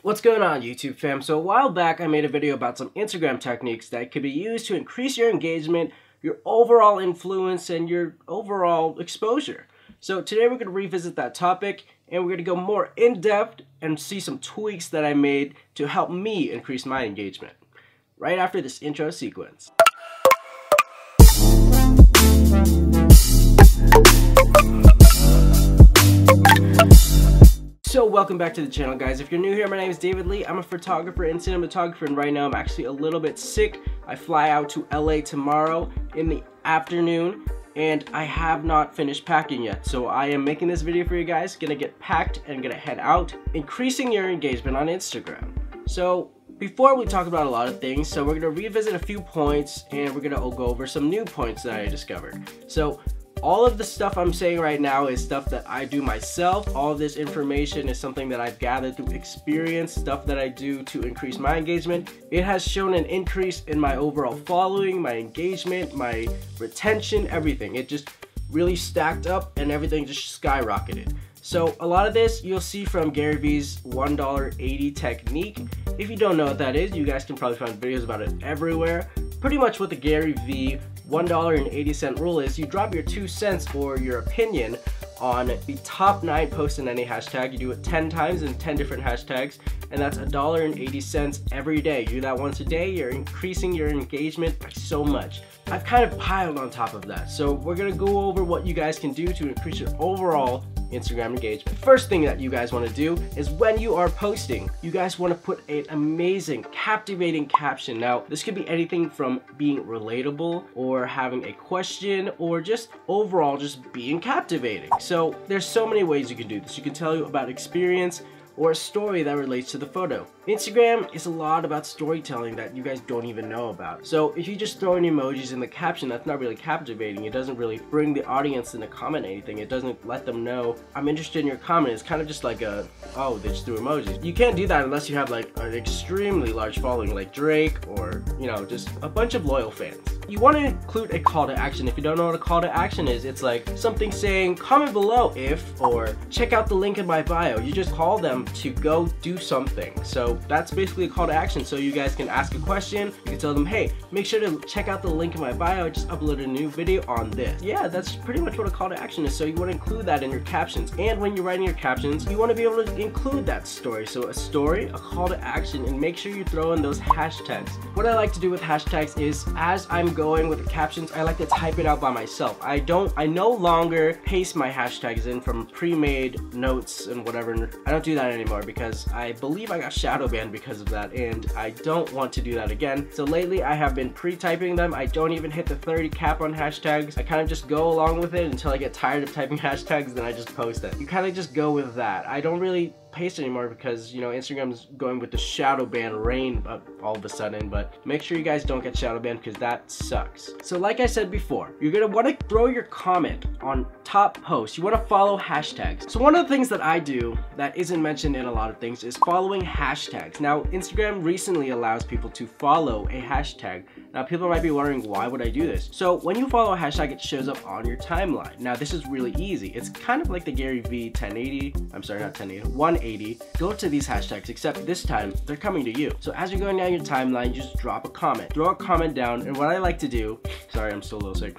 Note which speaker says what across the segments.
Speaker 1: What's going on, YouTube fam? So a while back I made a video about some Instagram techniques that could be used to increase your engagement, your overall influence, and your overall exposure. So today we're going to revisit that topic and we're going to go more in depth and see some tweaks that I made to help me increase my engagement. Right after this intro sequence. So welcome back to the channel, guys. If you're new here, my name is David Lee. I'm a photographer and cinematographer, and right now I'm actually a little bit sick. I fly out to LA tomorrow in the afternoon and I have not finished packing yet. So I am making this video for you guys, gonna get packed and gonna head out, increasing your engagement on Instagram. So before we talk about a lot of things, so we're gonna revisit a few points and we're gonna go over some new points that I discovered. So all of the stuff I'm saying right now is stuff that I do myself. All of this information is something that I've gathered through experience, stuff that I do to increase my engagement. It has shown an increase in my overall following, my engagement, my retention, everything. It just really stacked up and everything just skyrocketed. So a lot of this you'll see from Gary V's $1.80 technique. If you don't know what that is, you guys can probably find videos about it everywhere. Pretty much what the Gary V $1.80 rule is, you drop your 2 cents or your opinion on the top 9 posts in any hashtag. You do it 10 times in 10 different hashtags, and that's $1.80 every day. You do that once a day, you're increasing your engagement by so much. I've kind of piled on top of that, so we're gonna go over what you guys can do to increase your overall Instagram engagement. First thing that you guys want to do is when you are posting, you guys want to put an amazing, captivating caption. Now, this could be anything from being relatable or having a question or just overall just being captivating. So there's so many ways you can do this. You can tell you about experience or a story that relates to the photo. Instagram is a lot about storytelling that you guys don't even know about. So if you just throw in emojis in the caption, that's not really captivating. It doesn't really bring the audience in to comment anything. It doesn't let them know, I'm interested in your comment. It's kind of just like a, oh, they just threw emojis. You can't do that unless you have like an extremely large following like Drake or, you know, just a bunch of loyal fans. You want to include a call to action. If you don't know what a call to action is, it's like something saying, comment below if, or check out the link in my bio. You just call them to go do something. So that's basically a call to action. So you guys can ask a question. You can tell them, hey, make sure to check out the link in my bio. I just uploaded a new video on this. Yeah, that's pretty much what a call to action is. So you want to include that in your captions. And when you're writing your captions, you want to be able to include that story. So a story, a call to action, and make sure you throw in those hashtags. What I like to do with hashtags is as I'm going with the captions, I like to type it out by myself. I no longer paste my hashtags in from pre-made notes and whatever. I don't do that anymore because I believe I got shadow banned because of that, and I don't want to do that again. So lately I have been pre-typing them. I don't even hit the 30 cap on hashtags. I kind of just go along with it until I get tired of typing hashtags, then I just post it. You kind of just go with that. I don't really paste anymore because, you know, Instagram's going with the shadow ban reign all of a sudden, but make sure you guys don't get shadow banned because that sucks. So like I said before, you're gonna want to throw your comment on top posts. You want to follow hashtags. So one of the things that I do that isn't mentioned in a lot of things is following hashtags. Now, Instagram recently allows people to follow a hashtag. Now, people might be wondering, why would I do this? So when you follow a hashtag, it shows up on your timeline. Now, this is really easy. It's kind of like the Gary V 1080, I'm sorry, not 1080, 180. Go to these hashtags, except this time, they're coming to you. So as you're going down your timeline, you just drop a comment. Throw a comment down, and what I like to do, sorry, I'm still a little sick.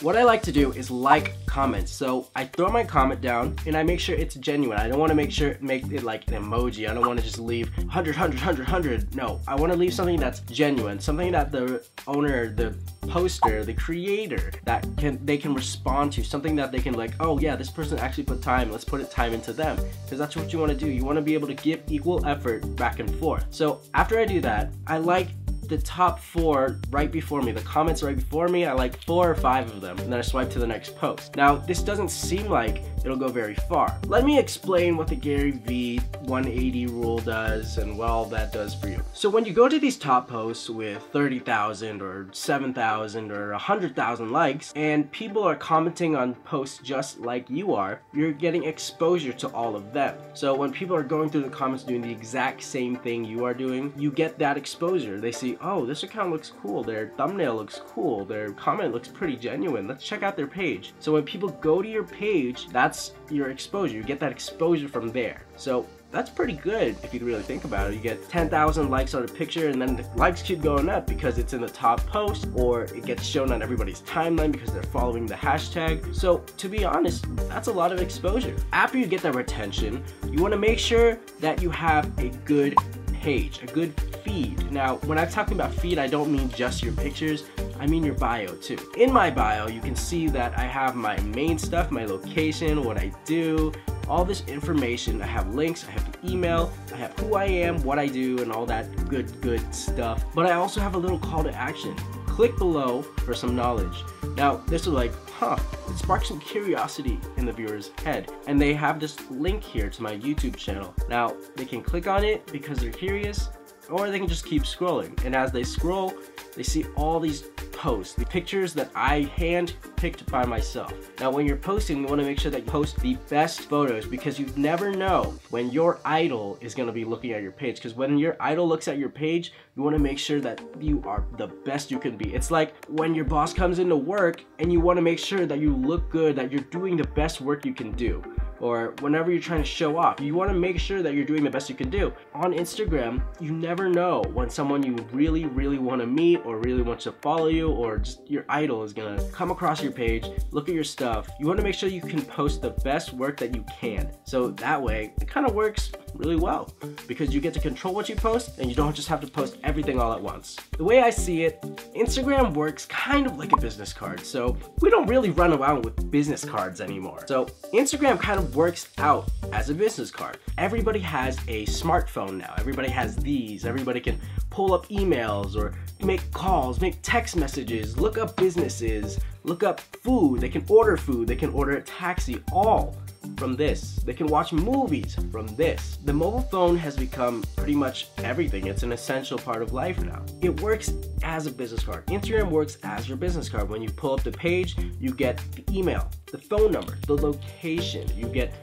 Speaker 1: What I like to do is like comments. So I throw my comment down and I make sure it's genuine. I don't want to make it like an emoji. I don't want to just leave 100, 100, 100, 100. No, I want to leave something that's genuine, something that the owner, the poster, the creator, that they can respond to, something that they can like, oh yeah, this person actually put time, let's put time into them, because that's what you want to do. You want to be able to give equal effort back and forth. So after I do that, I like the top 4 right before me, the comments right before me. I like 4 or 5 of them, and then I swipe to the next post. Now, this doesn't seem like it'll go very far. Let me explain what the Gary V 180 rule does and what all that does for you. So when you go to these top posts with 30,000 or 7,000 or 100,000 likes, and people are commenting on posts just like you are, you're getting exposure to all of them. So when people are going through the comments doing the exact same thing you are doing, you get that exposure. They see, oh, this account looks cool, their thumbnail looks cool, their comment looks pretty genuine, let's check out their page. So when people go to your page, that's your exposure. You get that exposure from there. So that's pretty good if you really think about it. You get 10,000 likes on a picture, and then the likes keep going up because it's in the top post, or it gets shown on everybody's timeline because they're following the hashtag. So to be honest, that's a lot of exposure. After you get that retention, you want to make sure that you have a good page, a good feed. Now, when I'm talking about feed, I don't mean just your pictures, I mean your bio too. In my bio, you can see that I have my main stuff, my location, what I do, all this information. I have links, I have the email, I have who I am, what I do, and all that good stuff. But I also have a little call to action. Click below for some knowledge. Now, this is like, it sparks some curiosity in the viewer's head. And they have this link here to my YouTube channel. Now, they can click on it because they're curious, or they can just keep scrolling. And as they scroll, they see all these posts, the pictures that I hand-picked by myself. Now, when you're posting, you want to make sure that you post the best photos, because you never know when your idol is going to be looking at your page. Because when your idol looks at your page, you want to make sure that you are the best you can be. It's like when your boss comes into work and you want to make sure that you look good, that you're doing the best work you can do. Or whenever you're trying to show off, you want to make sure that you're doing the best you can do. On Instagram, you never know when someone you really want to meet or really wants to follow you, or just your idol is gonna come across your page, look at your stuff. You want to make sure you can post the best work that you can. So that way, it kind of works really well, because you get to control what you post and you don't just have to post everything all at once. The way I see it, Instagram works kind of like a business card. So we don't really run around with business cards anymore. So Instagram kind of works out as a business card. Everybody has a smartphone now. Everybody has these. Everybody can pull up emails or make calls, make text messages, look up businesses, look up food. They can order food. They can order a taxi, all from this. They can watch movies from this. The mobile phone has become pretty much everything. It's an essential part of life now. It works as a business card. Instagram works as your business card. When you pull up the page, you get the email, the phone number, the location, you get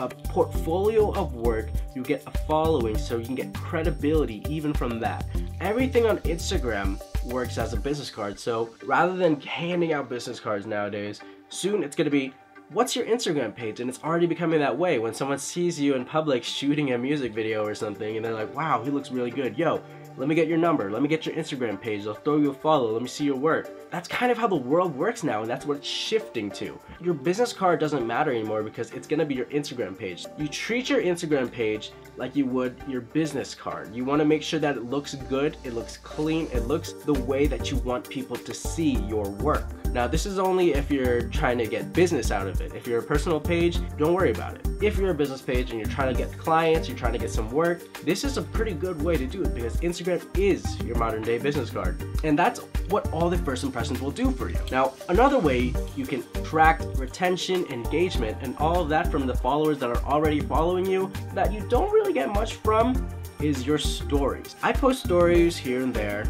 Speaker 1: a portfolio of work, you get a following, so you can get credibility even from that. Everything on Instagram works as a business card. So rather than handing out business cards nowadays, soon it's going to be, what's your Instagram page? And it's already becoming that way. When someone sees you in public shooting a music video or something, and they're like, wow, he looks really good. Yo, let me get your number. Let me get your Instagram page. I'll throw you a follow. Let me see your work. That's kind of how the world works now, and that's what it's shifting to. Your business card doesn't matter anymore because it's gonna be your Instagram page. You treat your Instagram page like you would your business card. You wanna make sure that it looks good, it looks clean, it looks the way that you want people to see your work. Now, this is only if you're trying to get business out of it. If you're a personal page, don't worry about it. If you're a business page and you're trying to get clients, you're trying to get some work, this is a pretty good way to do it because Instagram is your modern day business card. And that's what all the first impressions will do for you. Now, another way you can track retention, engagement, and all of that from the followers that are already following you that you don't really get much from is your stories. I post stories here and there.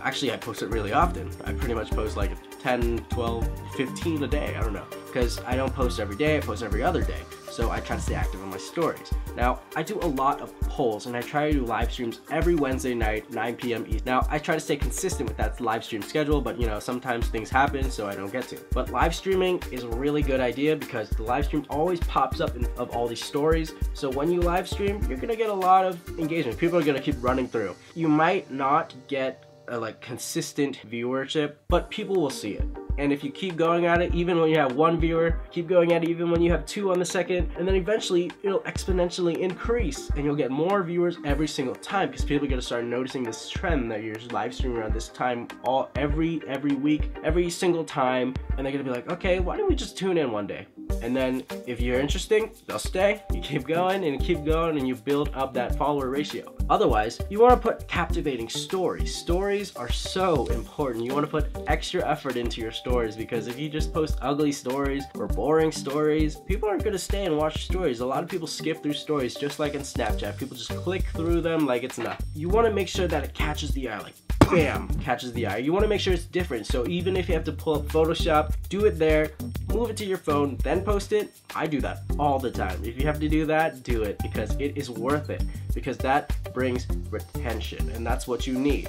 Speaker 1: Actually, I post it really often. I pretty much post like 10, 12, 15 a day, I don't know. Because I don't post every day, I post every other day. So I try to stay active on my stories. Now, I do a lot of polls and I try to do live streams every Wednesday night, 9 p.m. East. Now, I try to stay consistent with that live stream schedule, but you know, sometimes things happen, so I don't get to. But live streaming is a really good idea because the live stream always pops up of all these stories. So when you live stream, you're gonna get a lot of engagement. People are gonna keep running through. You might not get a consistent viewership, but people will see it. And if you keep going at it, even when you have one viewer, keep going at it even when you have 2 on the second, and then eventually it'll exponentially increase and you'll get more viewers every single time because people are gonna start noticing this trend that you're live streaming around this time every week, every single time, and they're gonna be like, okay, why don't we just tune in one day? And then if you're interesting, they'll stay. You keep going and you build up that follower ratio. Otherwise, you want to put captivating stories. Stories are so important. You want to put extra effort into your stories because if you just post ugly stories or boring stories, people aren't going to stay and watch stories. A lot of people skip through stories just like in Snapchat. People just click through them like it's nothing. You want to make sure that it catches the eye, like bam, catches the eye. You want to make sure it's different. So even if you have to pull up Photoshop, do it there, move it to your phone, then post it. I do that all the time. If you have to do that, do it because it is worth it, because that brings retention and that's what you need.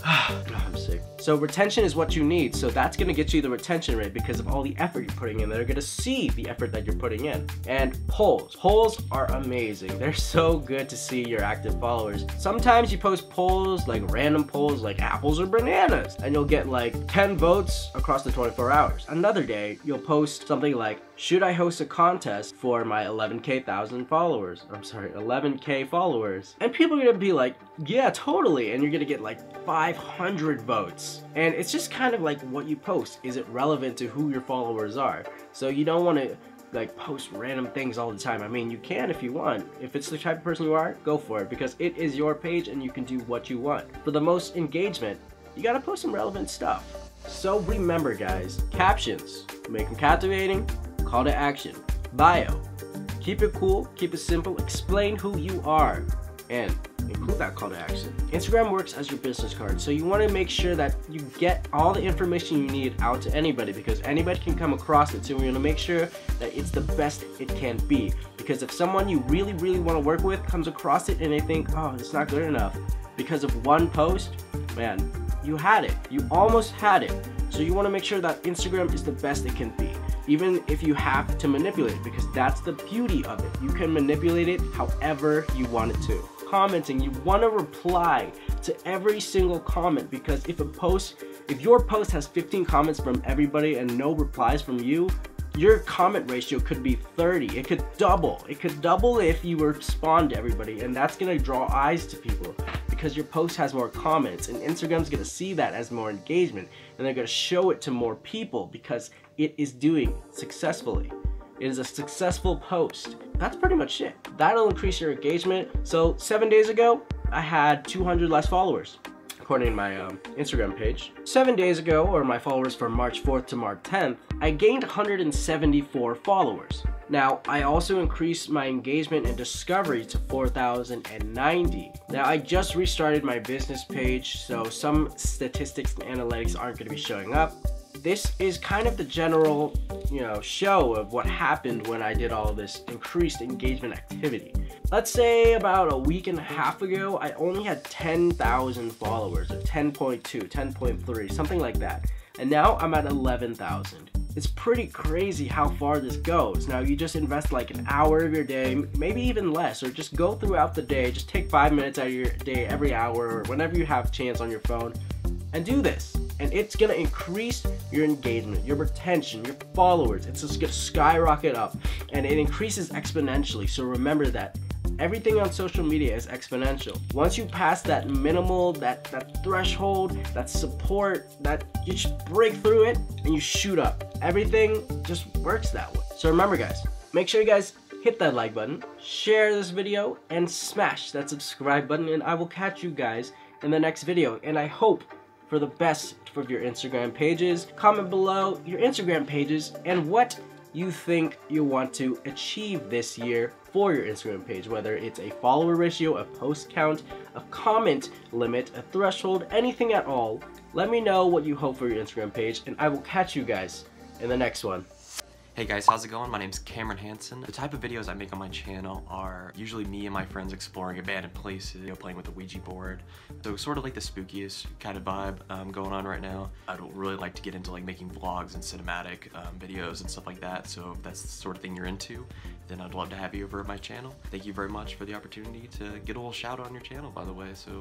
Speaker 1: I'm sick. So retention is what you need. So that's gonna get you the retention rate because of all the effort you're putting in. They're gonna see the effort that you're putting in. And polls. Polls are amazing. They're so good to see your active followers. Sometimes you post polls, like random polls, like apples or bananas, and you'll get like 10 votes across the 24 hours. Another day, you'll post something like, should I host a contest for my 11K followers? And people are gonna be like, yeah, totally. And you're gonna get like 500 votes. And it's just kind of like what you post. Is it relevant to who your followers are? So you don't want to like post random things all the time. I mean, you can if you want. If it's the type of person you are, go for it, because it is your page and you can do what you want. For the most engagement, you gotta post some relevant stuff. So remember guys, captions, make them captivating, call to action, bio, keep it cool, keep it simple, explain who you are, and include that call to action. Instagram works as your business card, so you want to make sure that you get all the information you need out to anybody, because anybody can come across it. So we're going to make sure that it's the best it can be, because if someone you really want to work with comes across it and they think, oh, it's not good enough because of one post, man, you had it. You almost had it. So you want to make sure that Instagram is the best it can be, even if you have to manipulate it, because that's the beauty of it. You can manipulate it however you want it to. Commenting, you want to reply to every single comment, because if your post has 15 comments from everybody and no replies from you, your comment ratio could be 30. It could double. It could double if you respond to everybody, and that's gonna draw eyes to people because your post has more comments, and Instagram's gonna see that as more engagement, and they're gonna show it to more people because it is doing successfully. It is a successful post. That's pretty much it. That'll increase your engagement. So 7 days ago, I had 200 less followers, according to my Instagram page. 7 days ago, or my followers from March 4th to March 10th, I gained 174 followers. Now, I also increased my engagement and discovery to 4,090. Now, I just restarted my business page, so some statistics and analytics aren't gonna be showing up. This is kind of the general, show of what happened when I did all of this increased engagement activity. Let's say about a week and a half ago, I only had 10,000 followers, or 10.2, 10.3, something like that. And now I'm at 11,000. It's pretty crazy how far this goes. Now you just invest like an hour of your day, maybe even less, or just go throughout the day, just take 5 minutes out of your day every hour or whenever you have a chance on your phone, and do this. And it's gonna increase your engagement, your retention, your followers. It's just gonna skyrocket up, and it increases exponentially. So remember that everything on social media is exponential. Once you pass that minimal, that threshold, that support, that you just break through it and you shoot up. Everything just works that way. So remember guys, make sure you guys hit that like button, share this video, and smash that subscribe button, and I will catch you guys in the next video. And I hope for the best for your Instagram pages. Comment below your Instagram pages and what you think you want to achieve this year for your Instagram page, whether it's a follower ratio, a post count, a comment limit, a threshold, anything at all. Let me know what you hope for your Instagram page, and I will catch you guys in the next one.
Speaker 2: Hey guys, how's it going? My name's Cameron Hansen. The type of videos I make on my channel are usually me and my friends exploring abandoned places, playing with a Ouija board. So sort of like the spookiest kind of vibe going on right now. I'd really like to get into like making vlogs and cinematic videos and stuff like that. So if that's the sort of thing you're into, then I'd love to have you over at my channel. Thank you very much for the opportunity to get a little shout out on your channel, by the way. So